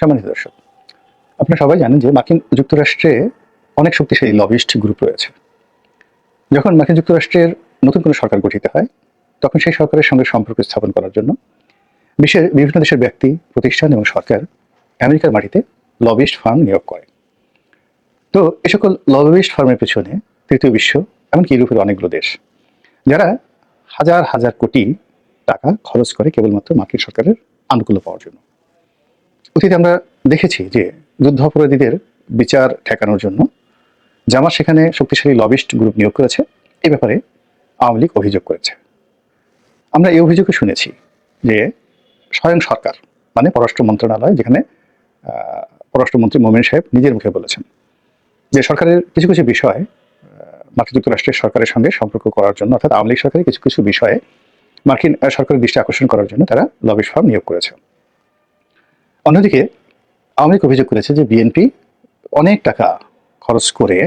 সম্মানিত দর্শক, আপনারা সবাই জানেন যে মার্কিন যুক্তরাষ্ট্রে অনেক শক্তিশালী লবিস্ট গ্রুপ রয়েছে। যখন মার্কিন যুক্তরাষ্ট্রের নতুন কোনো সরকার গঠিত হয়, তখন সেই সরকারের সঙ্গে সম্পর্ক স্থাপন করার জন্য বিশ্বের বিভিন্ন দেশের ব্যক্তি, প্রতিষ্ঠান এবং সরকার আমেরিকার মাটিতে লবিস্ট ফার্ম নিয়োগ করে। তো এ সকল লবিস্ট ফার্মের পেছনে তৃতীয় বিশ্ব, এমনকি ইউরোপের অনেকগুলো দেশ, যারা হাজার হাজার কোটি টাকা খরচ করে কেবলমাত্র মার্কিন সরকারের আনুকূল্য পাওয়ার জন্য। অতীতে আমরা দেখেছি যে যুদ্ধ অপরাধীদের বিচার ঠেকানোর জন্য জামাত সেখানে শক্তিশালী লবিস্ট গ্রুপ নিয়োগ করেছে। এই ব্যাপারে আওয়ামী লীগ অভিযোগ করেছে। আমরা এই অভিযোগে শুনেছি যে স্বয়ং সরকার, মানে পররাষ্ট্র মন্ত্রণালয়, যেখানে পররাষ্ট্রমন্ত্রী মোমেন সাহেব নিজের মুখে বলেছেন যে সরকারের কিছু কিছু বিষয় মার্কিন যুক্তরাষ্ট্রের সরকারের সঙ্গে সম্পর্ক করার জন্য, অর্থাৎ আওয়ামী লীগ সরকারের কিছু কিছু বিষয়ে মার্কিন সরকারের দৃষ্টি আকর্ষণ করার জন্য তারা লবিস্ট ফার্ম নিয়োগ করেছে। অন্যদিকে আওয়ামী লীগ অভিযোগ করেছে যে বিএনপি অনেক টাকা খরচ করে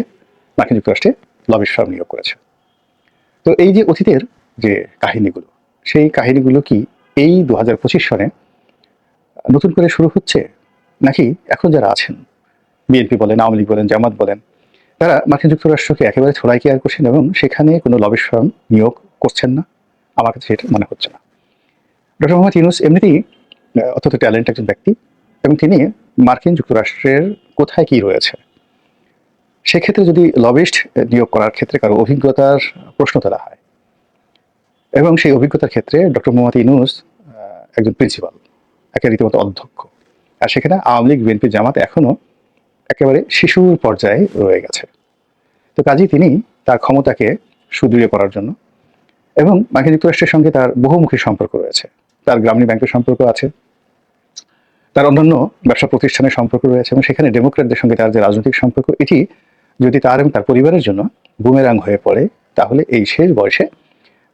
মার্কিন যুক্তরাষ্ট্রে লবিস্ট ফার্ম নিয়োগ করেছে। তো এই যে অতীতের যে কাহিনীগুলো, সেই কাহিনীগুলো কি এই 2025 সনে নতুন করে শুরু হচ্ছে, নাকি এখন যারা আছেন, বিএনপি বলেন, আওয়ামী লীগ বলেন, জামাত বলেন, তারা মার্কিন যুক্তরাষ্ট্রকে একেবারে ছোড়াই কেয়ার করছেন এবং সেখানে কোনো লবিস্ট ফার্ম নিয়োগ করছেন না? আমার কাছে সেটা মনে হচ্ছে না। ডক্টর মোহাম্মদ ইউনূস এমনিতেই অত্যন্ত ট্যালেন্ট একজন ব্যক্তি, এবং তিনি মার্কিন যুক্তরাষ্ট্রের কোথায় কি রয়েছে সেক্ষেত্রে যদি লবিস্ট নিয়োগ করার ক্ষেত্রে কারো অভিজ্ঞতার প্রশ্ন তোলা হয়, এবং সেই অভিজ্ঞতার ক্ষেত্রে ডক্টর মোহাম্মদ ইউনূস একজন প্রিন্সিপাল, একে রীতিমতো অধ্যক্ষ, আর সেখানে আওয়ামী লীগ, বিএনপি, জামাত এখনও একেবারে শিশুর পর্যায়ে রয়ে গেছে। তো কাজেই তিনি তার ক্ষমতাকে সুদৃঢ় করার জন্য, এবং মার্কিন যুক্তরাষ্ট্রের সঙ্গে তার বহুমুখী সম্পর্ক রয়েছে, তার গ্রামীণ ব্যাংকের সম্পর্ক আছে, তার অন্যান্য ব্যবসা প্রতিষ্ঠানের সম্পর্ক রয়েছে, এবং সেখানে ডেমোক্রেটদের সঙ্গে তার যে রাজনৈতিক সম্পর্ক, এটি যদি তার এবং তার পরিবারের জন্য বুমেরাং হয়ে পড়ে, তাহলে এই শেষ বয়সে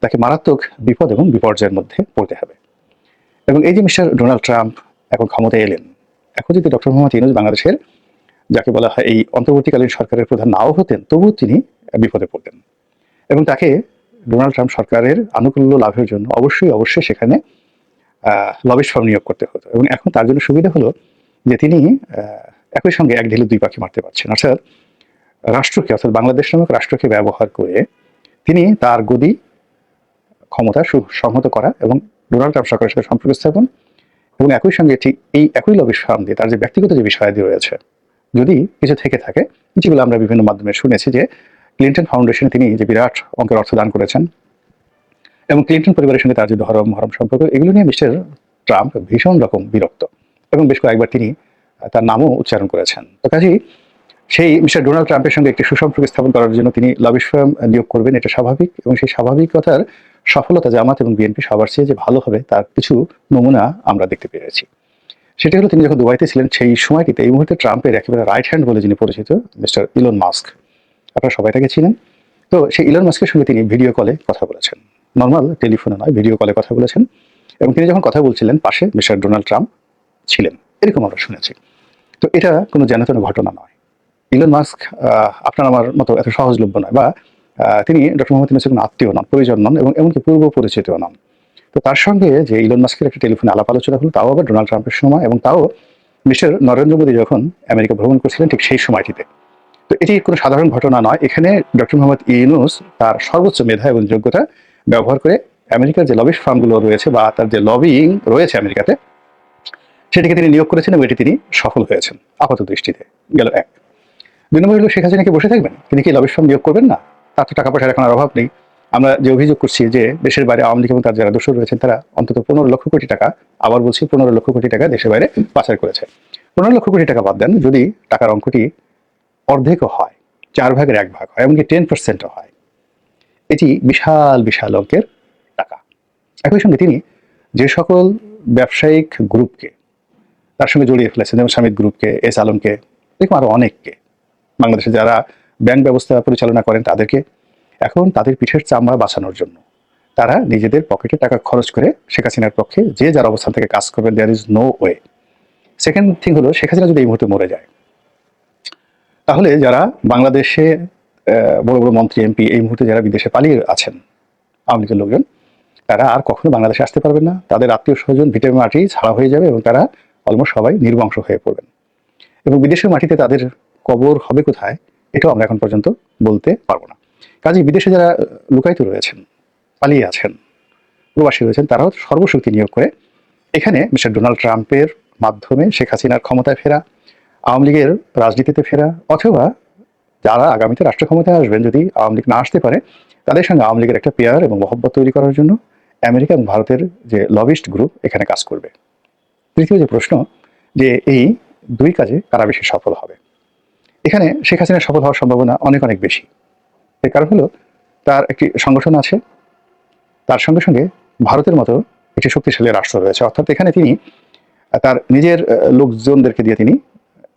তাকে মারাত্মক বিপদ এবং বিপর্যয়ের মধ্যে পড়তে হবে। এবং এই যে মিস্টার ডোনাল্ড ট্রাম্প এখন ক্ষমতায় এলেন, এখন যদি ডক্টর মোহাম্মদ ইউনূস বাংলাদেশের যাকে বলা হয় এই অন্তর্বর্তীকালীন সরকারের প্রধান নাও হতেন, তবুও তিনি বিপদে পড়তেন, এবং তাকে ডোনাল্ড ট্রাম্প সরকারের আনুকূল্য লাভের জন্য অবশ্যই সেখানে লবিস্ট ফার্ম নিয়োগ করতে হতো। এবং এখন তার জন্য সুবিধা হলো যে তিনি একই সঙ্গে এক ঢিলে দুই পাখি মারতে পারছেন, অর্থাৎ রাষ্ট্রকে, অর্থাৎ বাংলাদেশ নামক রাষ্ট্রকে ব্যবহার করে তিনি তার গদি ক্ষমতা সংহত করা এবং ডোনাল্ড ট্রাম্প সরকারের সাথে সম্পর্ক স্থাপন, এবং একই সঙ্গে ঠিক এই একই লবিস্ট ফার্ম দিয়ে তার যে ব্যক্তিগত যে বিষয়াদি রয়েছে, যদি কিছু থেকে থাকে, যেগুলো আমরা বিভিন্ন মাধ্যমে শুনেছি যে ক্লিন্টন ফাউন্ডেশনে তিনি যে বিরাট অঙ্কের অর্থ দান করেছেন, এবং ক্লিন্টন পরিবারের সঙ্গে তার যে মহরম সম্পর্ক, এগুলো নিয়ে মিস্টার ট্রাম্প ভীষণ রকম বিরক্ত, এবং বেশ কয়েকবার তিনি তার নামও উচ্চারণ করেছেন। তো কাজেই সেই মিস্টার ডোনাল্ড ট্রাম্পের সঙ্গে একটি সুসম্পর্ক স্থাপন করার জন্য তিনি লবিস্ট ফার্ম নিয়োগ করবেন, এটা স্বাভাবিক, এবং সেই স্বাভাবিকতার সফলতা জামাত এবং বিএনপি সবার চেয়ে যে ভালো হবে তার কিছু নমুনা আমরা দেখতে পেরেছি। সেটা হলো তিনি যখন দুবাইতে ছিলেন সেই সময়টিতে, এই মুহূর্তে ট্রাম্পের একেবারে রাইট হ্যান্ড বলে যিনি পরিচিত, মিস্টার ইলন মাস্ক, আপনারা সবাই তাকে চিনেন। তো সেই ইলন মাস্কের সঙ্গে তিনি ভিডিও কলে কথা বলেছেন, নর্মাল টেলিফোনে নয়, ভিডিও কলে কথা বলেছেন, এবং তিনি যখন কথা বলছিলেন পাশে মিস্টার ডোনাল্ড ট্রাম্প ছিলেন, এরকম আমরা শুনেছি। তো এটা কোনো যেন ঘটনা নয়। ইলন মাস্ক আপনার আমার মতো এত সহজলভ্য নয়, বা তিনি ডক্টর মোহাম্মদ ইউনূসের কোনো আত্মীয় নন, পরিজন নন, এবং এমনকি পূর্ব পরিচিতও নন। তো তার সঙ্গে যে ইলন মাস্কের একটা টেলিফোনে আলাপ আলোচনা হলো, তাও আবার ডোনাল্ড ট্রাম্পের সময়, এবং তাও মিস্টার নরেন্দ্র মোদী যখন আমেরিকা ভ্রমণ করছিলেন ঠিক সেই সময়টিতে। তো এটি কোনো সাধারণ ঘটনা নয়। এখানে ডক্টর মোহাম্মদ ইউনূস তার সর্বোচ্চ মেধা এবং যোগ্যতা ব্যবহার করে আমেরিকার যে লবিস্ট ফার্মগুলো রয়েছে, বা তার যে লবিং রয়েছে আমেরিকাতে, সেটিকে তিনি নিয়োগ করেছেন, এবং এটি তিনি সফল হয়েছেন আপাত দৃষ্টিতে। গেল এক। 2 নম্বর হলো শেখ হাসিনা কি বসে থাকবেন? তিনি কি লবিস্ট ফার্ম নিয়োগ করবেন না? তার তো টাকা পয়সার এখন আর অভাব নেই। আমরা যে অভিযোগ করছি যে দেশের বাইরে আওয়ামী লীগ এবং তার যারা দোষর রয়েছেন, তারা অন্তত 15 লক্ষ কোটি টাকা, আবার বলছি 15 লক্ষ কোটি টাকা দেশের বাইরে পাচার করেছে। 15 লক্ষ কোটি টাকা বাদ দেন, যদি টাকার অঙ্কটি অর্ধেকও হয়, 4 ভাগের 1 ভাগ হয়, এমনকি 10%ও হয়, এটি বিশাল অঙ্কের টাকা। একই সঙ্গে তিনি যে সকল ব্যবসায়িক গ্রুপকে তার সঙ্গে জড়িয়ে ফেলেছেন, যেমন স্বামীর গ্রুপকে, এস আলমকে, এরকম আরো অনেককে, বাংলাদেশে যারা ব্যাংক ব্যবস্থা পরিচালনা করেন তাদেরকে, এখন তাদের পিঠের চামড়া বাঁচানোর জন্য তারা নিজেদের পকেটে টাকা খরচ করে শেখ হাসিনার পক্ষে যে যার অবস্থান থেকে কাজ করবেন, there is no way. Second thing হলো, শেখ হাসিনা যদি এই মুহূর্তে মরে যায়, তাহলে যারা বাংলাদেশে বড় বড় মন্ত্রী, এমপি এই মুহূর্তে যারা বিদেশে পালিয়ে আছেন, আওয়ামী লীগের লোকজন, তারা আর কখনো বাংলাদেশে আসতে পারবেন না। তাদের আত্মীয় স্বজন ভিটের মাটি ছাড়া হয়ে যাবে, এবং তারা অলমোস্ট সবাই নির্বংশ হয়ে পড়বেন। এবং বিদেশের মাটিতে তাদের কবর হবে কোথায় এটাও আমরা এখন পর্যন্ত বলতে পারবো না। কাজেই বিদেশে যারা লুকায়িত রয়েছেন, পালিয়ে আছেন, প্রবাসী রয়েছেন, তারাও সর্বশক্তি নিয়োগ করে এখানে মিস্টার ডোনাল্ড ট্রাম্পের মাধ্যমে শেখ হাসিনার ক্ষমতায় ফেরা, আওয়ামী লীগের রাজনীতিতে ফেরা, অথবা যারা আগামীতে রাষ্ট্র ক্ষমতায় আসবেন যদি আওয়ামী লীগ না আসতে পারে তাদের সঙ্গে আওয়ামী লীগের একটা পেয়ার এবং মহব্বত তৈরি করার জন্য আমেরিকা এবং ভারতের যে লবিস্ট গ্রুপ এখানে কাজ করবে। তৃতীয় যে প্রশ্ন, যে এই দুই কাজে কারা বেশি সফল হবে। এখানে শেখ হাসিনার সফল হওয়ার সম্ভাবনা অনেক অনেক বেশি। এর কারণ হলো তার একটি সংগঠন আছে, তার সঙ্গে সঙ্গে ভারতের মতো একটি শক্তিশালী রাষ্ট্র রয়েছে, অর্থাৎ এখানে তিনি তার নিজের লোকজনদেরকে দিয়ে তিনি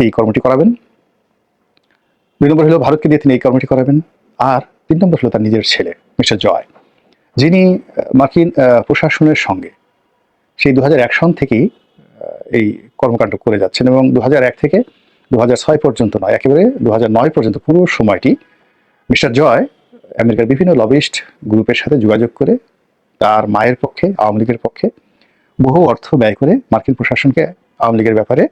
এই কর্মটি করাবেন। 2 নম্বর হলো ভারতকে দিয়ে তিনি এই কর্মটি করাবেন। আর 3 নম্বর হলো তার নিজের ছেলে মিস্টার জয়, যিনি মার্কিন প্রশাসনের সঙ্গে সেই 2001 সন থেকেই এই কর্মকাণ্ড করে যাচ্ছেন এবং 2001 থেকে 2006 পর্যন্ত নয়, একেবারে 2009 পর্যন্ত পুরো সময়টি মিস্টার জয় আমেরিকার বিভিন্ন লবিস্ট গ্রুপের সাথে যোগাযোগ করে তার মায়ের পক্ষে, আওয়ামী লীগের পক্ষে বহু অর্থ ব্যয় করে মার্কিন প্রশাসনকে আওয়ামী লীগের ব্যাপারে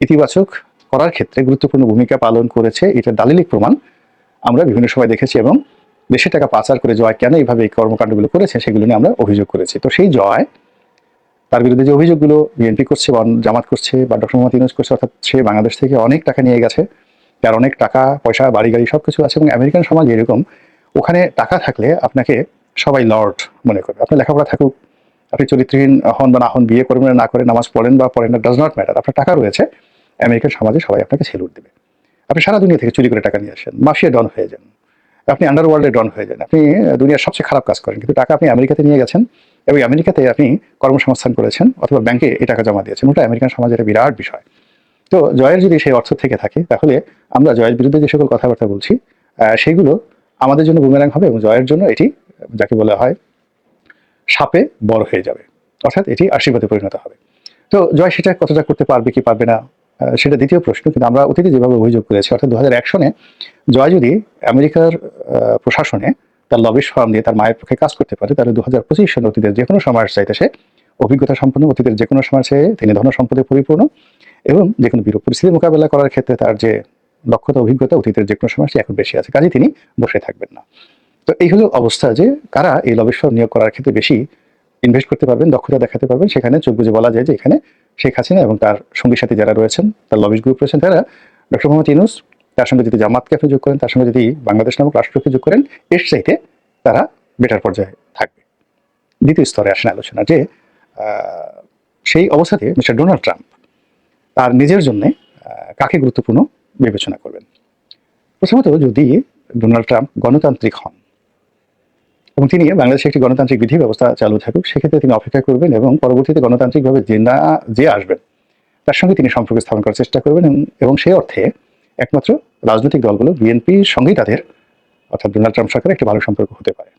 ইতিবাচক করার ক্ষেত্রে গুরুত্বপূর্ণ ভূমিকা পালন করেছে। এটার দালিলিক প্রমাণ আমরা বিভিন্ন সময় দেখেছি এবং দেশের টাকা পাচার করে জয় কেন এইভাবে এই কর্মকাণ্ডগুলো করেছে সেগুলো নিয়ে আমরা অভিযোগ করেছি। তো সেই জয়, তার বিরুদ্ধে যে অভিযোগগুলো বিএনপি করছে বা জামাত করছে বা ডক্টর মোহাম্মদ ইউনূস করছে, অর্থাৎ সে বাংলাদেশ থেকে অনেক টাকা নিয়ে গেছে, তার অনেক টাকা পয়সা, বাড়ি গাড়ি সব কিছু আছে এবং আমেরিকান সমাজ এরকম, ওখানে টাকা থাকলে আপনাকে সবাই লর্ড মনে করবে। আপনার লেখাপড়া থাকুক, আপনি চরিত্রহীন হন বা না হন, বিয়ে করবেন না করে, নামাজ পড়েন বা পড়েন না, ডাজ নট ম্যাটার, আপনার টাকা রয়েছে, আমেরিকান সমাজে সবাই আপনাকে সেলুট দেবে। আপনি সারা দুনিয়া থেকে চুরি করে টাকা নিয়ে আসেন, মাফিয়া ডন হয়ে যান, আপনি আন্ডারওয়ার্ল্ডে ডন হয়ে যান, আপনি দুনিয়ার সবচেয়ে খারাপ কাজ করেন, কিন্তু টাকা আপনি আমেরিকাতে নিয়ে গেছেন এবং আমেরিকাতে আপনি কর্মসংস্থান করেছেন অথবা ব্যাংকে এই টাকা জমা দিয়েছেন, ওটা আমেরিকান সমাজের একটা বিরাট বিষয়। তো জয়ের যদি সেই অর্থ থেকে থাকে তাহলে আমরা জয়ের বিরুদ্ধে যে সকল কথাবার্তা বলছি সেগুলো আমাদের জন্য বুমেরাং হবে এবং জয়ের জন্য এটি যাকে বলা হয় সাপে বড় হয়ে যাবে, অর্থাৎ এটি আশীর্বাদে পরিণত হবে। তো জয় সেটা কতটা করতে পারবে কি পারবে না সেটা দ্বিতীয় প্রশ্ন, কিন্তু আমরা অতীতে যেভাবে অভিযোগ করেছি, অর্থাৎ 2001 সনে জয় যদি আমেরিকার প্রশাসনে তার লবিস্ট ফার্ম দিয়ে তার মায়ের পক্ষে কাজ করতে পারে, তাহলে 2025 সনে অতীতের যে কোনো সময়ের চাইতে সে অভিজ্ঞতা সম্পন্ন, অতীতের যে কোনো সময় চেয়ে তিনি ধন সম্পদে পরিপূর্ণ এবং যে কোনো বিরূপ পরিস্থিতি মোকাবেলা করার ক্ষেত্রে তার যে দক্ষতা, অভিজ্ঞতা অতীতের যে কোনো সময় এখন বেশি আছে, কাজে তিনি বসে থাকবেন না। তো এই হলো অবস্থা যে কারা এই লবিস্ট ফার্ম নিয়োগ করার ক্ষেত্রে বেশি ইনভেস্ট করতে পারবেন, দক্ষতা দেখাতে পারবেন। সেখানে চোখ বুজে বলা যায় যে এখানে শেখ হাসিনা এবং তার সঙ্গী সাথী যারা রয়েছেন, তার লবিস্ট গ্রুপ রয়েছেন, তারা ডক্টর মোহাম্মদ ইউনূস, তার সঙ্গে যদি জামাতকে আপনি যোগ করেন, তার সঙ্গে যদি বাংলাদেশ নামক রাষ্ট্রকে যোগ করেন, এর চাইতে তারা বেটার পর্যায়ে থাকবে। দ্বিতীয় স্তরে আসেন আলোচনা যে সেই অবস্থাতে মিস্টার ডোনাল্ড ট্রাম্প তার নিজের জন্য কাকে গুরুত্বপূর্ণ বিবেচনা করবেন। প্রথমত, যদি ডোনাল্ড ট্রাম্প গণতান্ত্রিক হন এবং তিনি বাংলাদেশে একটি গণতান্ত্রিক বিধি ব্যবস্থা চালু থাকুক, সেক্ষেত্রে তিনি অপেক্ষা করবেন এবং পরবর্তীতে গণতান্ত্রিকভাবে যে আসবেন তার সঙ্গে তিনি সম্পর্ক স্থাপন করার চেষ্টা করবেন এবং সেই অর্থে একমাত্র রাজনৈতিক দলগুলো বিএনপির সঙ্গেই তাদের, অর্থাৎ ডোনাল্ড ট্রাম্প সরকারের একটি ভালো সম্পর্ক হতে পারে।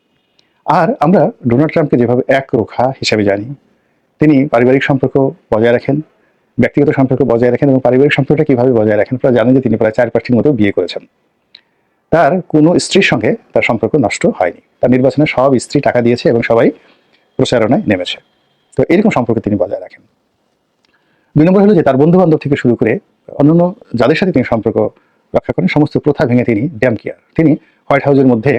আর আমরা ডোনাল্ড ট্রাম্পকে যেভাবে একরোখা হিসেবে জানি, তিনি পারিবারিক সম্পর্ক বজায় রাখেন, ব্যক্তিগত সম্পর্ক বজায় রাখেন এবং পারিবারিক সম্পর্কটা কীভাবে বজায় রাখেন আপনারা জানেন যে তিনি প্রায় 4-5টির মতো বিয়ে করেছেন। তার কোনো স্ত্রীর সঙ্গে তার সম্পর্ক নষ্ট হয়নি, তার নির্বাচনে সব স্ত্রী টাকা দিয়েছে এবং সবাই প্রচারণায় নেমেছে। তো এরকম সম্পর্ক তিনি বজায় রাখেন। 2 নম্বর হলো যে তার বন্ধু বান্ধব থেকে শুরু করে অন্যান্য যাদের সাথে তিনি সম্পর্ক রক্ষা করেন সমস্ত প্রথা ভেঙে তিনি ড্যাম কেয়ার, তিনি হোয়াইট হাউসের মধ্যে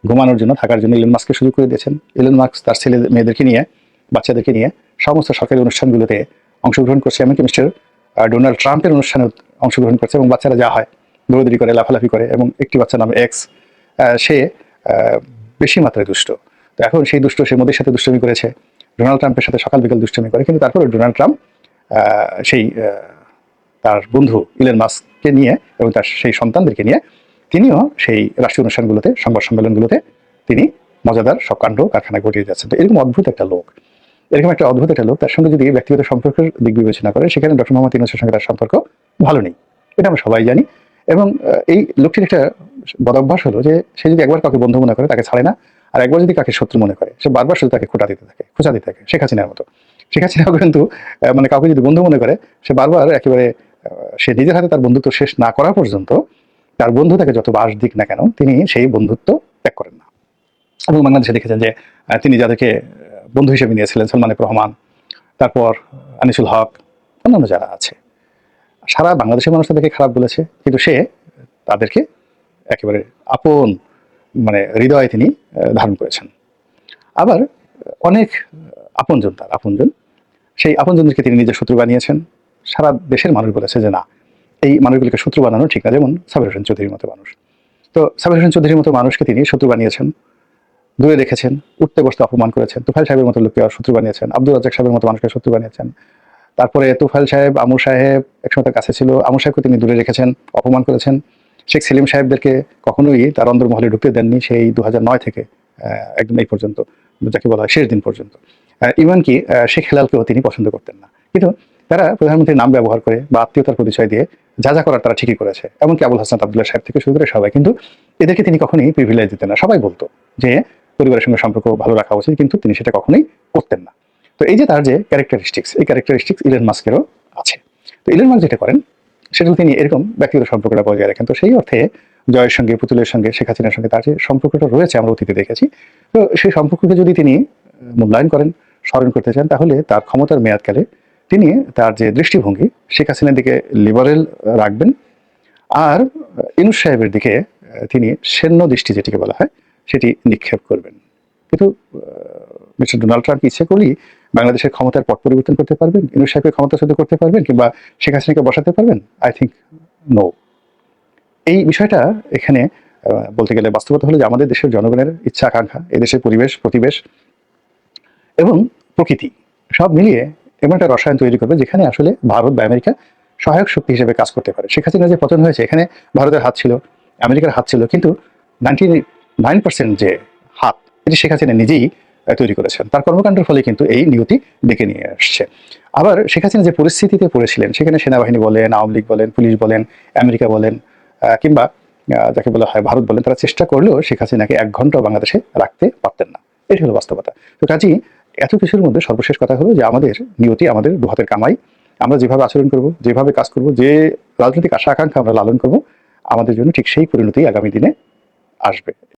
ঘুমানোর জন্য, থাকার জন্য ইলন মাস্ককে সুযোগ করে দিয়েছেন। ইলন মাস্ক তার ছেলে মেয়েদেরকে নিয়ে, বাচ্চাদেরকে নিয়ে সমস্ত সরকারি অনুষ্ঠানগুলোতে অংশগ্রহণ করছে, এমনকি মিস্টার ডোনাল্ড ট্রাম্পের অনুষ্ঠানে অংশগ্রহণ করছে এবং বাচ্চারা যা হয় দৌড়দৌড়ি করে, লাফালাফি করে এবং একটি বাচ্চার নাম এক্স, সে বেশি মাত্রায় দুষ্ট। তো এখন সেই দুষ্ট সে মোদির সাথে দুষ্টমি করেছে, ডোনাল্ড ট্রাম্পের সাথে সকাল বিকাল দুষ্টমি করে, কিন্তু তারপরে ডোনাল্ড ট্রাম্প সেই তার বন্ধু ইলন মাস্ককে নিয়ে এবং তার সেই সন্তানদেরকে নিয়ে তিনিও সেই রাষ্ট্রীয় অনুষ্ঠানগুলোতে, সংবাদ সম্মেলনগুলোতে তিনি মজাদার সব কাণ্ড কারখানা ঘটিয়ে যাচ্ছেন। তো এরকম অদ্ভুত একটা লোক, তার সঙ্গে যদি ব্যক্তিগত সম্পর্কের দিক বিবেচনা করে, সেখানে ডক্টর মোহাম্মদ ইউনূসের সঙ্গে তার সম্পর্ক ভালো নেই, এটা আমরা সবাই জানি। এবং এই লোকটির একটা বদভ্যাস হলো যে সে যদি একবার কাউকে বন্ধু মনে করে তাকে ছাড়ে না, আর একবার যদি কাকে শত্রু মনে করে সে বারবার শুধু তাকে খোঁচা দিতে থাকে, শেখ হাসিনার মতো। শেখ হাসিনাও কিন্তু মানে কাউকে যদি বন্ধু মনে করে সে বারবার একেবারে সে নিজের হাতে তার বন্ধুত্ব শেষ না করা পর্যন্ত তার বন্ধু তাকে যত বাস দিক না কেন তিনি সেই বন্ধুত্ব ত্যাগ করেন না। এবং বাংলাদেশে দেখেছেন যে তিনি যাদেরকে বন্ধু হিসেবে নিয়েছিলেন, সলমান রহমান, তারপর আনিসুল হক, অন্যান্য যারা আছে, সারা বাংলাদেশের মানুষ তাদেরকে খারাপ বলেছে, কিন্তু সে তাদেরকে একেবারে আপন মানে হৃদয়ে তিনি ধারণ করেছেন। আবার অনেক আপনজন, তার আপনজন, সেই আপনজনদেরকে তিনি নিজের শত্রু বানিয়েছেন। সারা দেশের মানুষ বলেছে যে না, এই মানুষগুলোকে শত্রু বানানো ঠিক না, যেমন সাবির হোসেন চৌধুরীর মতো মানুষ। তো সাবির হোসেন চৌধুরীর মতো মানুষকে তিনি শত্রু বানিয়েছেন, দূরে রেখেছেন, উঠতে বসতে অপমান করেছেন। তুফাইল সাহেবের মতো লোককে শত্রু বানিয়েছেন, আব্দুল রাজ্জাক সাহেবের মতো মানুষকে শত্রু বানিয়েছেন। তারপরে তুফাইল সাহেব, আমর সাহেব একসময় তার কাছে ছিল, আমর সাহেবকে তিনি দূরে রেখেছেন, অপমান করেছেন। শেখ সেলিম সাহেবদেরকে কখনোই তার অন্দরমহলে ঢুকতে দেননি, সেই 2009 থেকে একদম এই পর্যন্ত, যাকে বলা হয় শেষ দিন পর্যন্ত। এমনকি শেখ হেলালকেও তিনি পছন্দ করতেন না। কিন্তু তারা প্রধানমন্ত্রীর নাম ব্যবহার করে বা আত্মীয়তার পরিচয় দিয়ে যা যা করার তারা ঠিকই করেছে, এমনকি আবুল হাসান আবদুল্লাহ সাহেব থেকে শুরু করে সবাই। কিন্তু এদেরকে তিনি কখনোই প্রিভিলেজ দিতেন না। সবাই বলতো যে পরিবারের সঙ্গে সম্পর্ক ভালো রাখা উচিত, কিন্তু তিনি সেটা কখনোই করতেন না। তো এই যে তার যে ক্যারেক্টারিস্টিক্স, এই ক্যারেক্টারিস্টিক্স ইলন মাস্কেরও আছে। তো ইলন মাস্ক যেটা করেন সেটা তিনি এরকম ব্যক্তিগত সম্পর্কটা বজায় রাখেন। তো সেই অর্থে জয়ের সঙ্গে, পুতুলের সঙ্গে, শেখ হাসিনার সঙ্গে তার যে সম্পর্কটা রয়েছে আমরা অতীতে দেখেছি, তো সেই সম্পর্ককে যদি তিনি মূল্যায়ন করেন, স্মরণ করতে চান, তাহলে তার ক্ষমতার মেয়াদকালে তিনি তার যে দৃষ্টিভঙ্গি শেখ হাসিনার দিকে লিবারেল রাখবেন, আর ইউনূস সাহেবের দিকে তিনি সেন্য দৃষ্টি যেটিকে বলা হয় সেটি নিক্ষেপ করবেন। কিন্তু মিস্টার ডোনাল্ড ট্রাম্প ইচ্ছে করলেই বাংলাদেশের ক্ষমতার পট পরিবর্তন করতে পারবেন, ইউনূস সাহেবকে ক্ষমতাচ্যুত করতে পারবেন, কিংবা শেখ হাসিনাকে বসাতে পারবেন? I think no. এই বিষয়টা এখানে বলতে গেলে বাস্তবতা হলো যে আমাদের দেশের জনগণের ইচ্ছা আকাঙ্ক্ষা, এদেশের পরিবেশ প্রতিবেশ এবং প্রকৃতি সব মিলিয়ে এমন একটা রসায়ন তৈরি করবে যেখানে আসলে ভারত বা আমেরিকা সহায়ক শক্তি হিসেবে কাজ করতে পারে। শেখ হাসিনার যে পতন হয়েছে, এখানে ভারতের হাত ছিল, আমেরিকার হাত ছিল, কিন্তু 99% যে হাত, এটি শেখ হাসিনা নিজেই তৈরি করেছেন। তার কর্মকাণ্ডের ফলে কিন্তু এই নিয়তি ডেকে নিয়ে আসছে। আবার শেখ হাসিনা যে পরিস্থিতিতে পড়েছিলেন, সেখানে সেনাবাহিনী বলেন, আওয়ামী লীগ বলেন, পুলিশ বলেন, আমেরিকা বলেন, কিংবা যাকে বলা হয় ভারত বলেন, তারা চেষ্টা করলেও শেখ হাসিনাকে 1 ঘন্টাও বাংলাদেশে রাখতে পারতেন না। এটি হলো বাস্তবতা। তো কাজেই এত কিছুর মধ্যে সর্বশেষ কথা হলো যে আমাদের নিয়তি, আমাদের দুহাতের কামাই, আমরা যেভাবে আচরণ করব, যেভাবে কাজ করব, যে রাজনৈতিক আশা আকাঙ্ক্ষা আমরা লালন করব, আমাদের জন্য ঠিক সেই পরিণতি আগামী দিনে আসবে।